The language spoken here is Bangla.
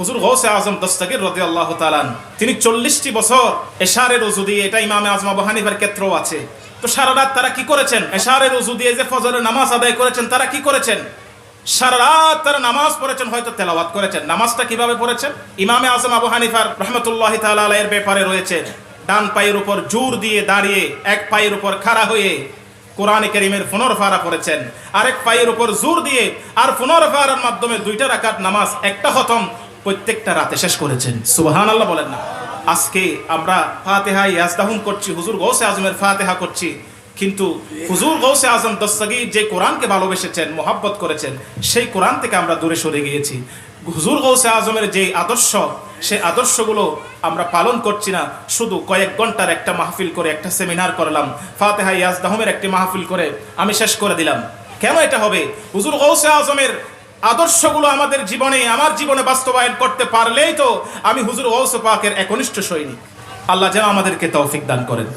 হুজুর গৌসে আজম দস্তগীর রাদিয়াল্লাহু তাআলা তিনি 40টি বছর এশারের ওযু দিয়ে, এটা ইমামে আজম আবু হানিফার ক্ষেত্রেও আছে। তো সারা রাত তারা কি করেছেন? এশারের ওযু দিয়ে যে ফজরের নামাজ আদায় করেছেন, তারা কি করেছেন? সারা রাত তারা নামাজ পড়েছেন, হয়তো তেলাওয়াত করেছেন। নামাজটা কিভাবে পড়েছেন? ইমামে আজম আবু হানিফার রাহমাতুল্লাহি তাআলা আলাইহির ব্যাপারে রয়েছে, ডান পায়ের উপর জোর দিয়ে দাঁড়িয়ে এক পায়ের উপর খাড়া হয়ে কোরআনে কারীমের পুনর্ফারা পড়েছেন, আরেক পায়ের উপর জোর দিয়ে আর পুনর্ফারার মাধ্যমে 2টা রাকাত নামাজ, একটা খতম প্রত্যেকটা রাতে শেষ করেছেন। সুবহানাল্লাহ বলেন না? আজকে আমরা ফাতিহা ইয়াজদাহুম করছি, হুজুর গৌসে আজমের ফাতিহা করছি, কিন্তু হুজুর গৌসে আজম দস্তগীর যে কোরআনকে ভালোবেসেছেন, মোহাব্বত করেছেন, সেই কোরআন থেকে আমরা দূরে সরে গিয়েছি। হুজুর গৌসে আজমের যে আদর্শ, সেই আদর্শগুলো আমরা পালন করছি না। শুধু কয়েক ঘন্টার একটা মাহফিল করে, একটা সেমিনার করলাম, ফাতিহা ইয়াজদাহুমের একটি মাহফিল করে আমি শেষ করে দিলাম। কেন এটা হবে? হুজুর গৌসে আজমের আদর্শগুলো আমাদের জীবনে, আমার জীবনে বাস্তবায়ন করতে পারলেই তো আমি হুজুর গৌস পাকের একনিষ্ঠ সৈনিক। আল্লাহ যেন আমাদেরকে তৌফিক দান করেন।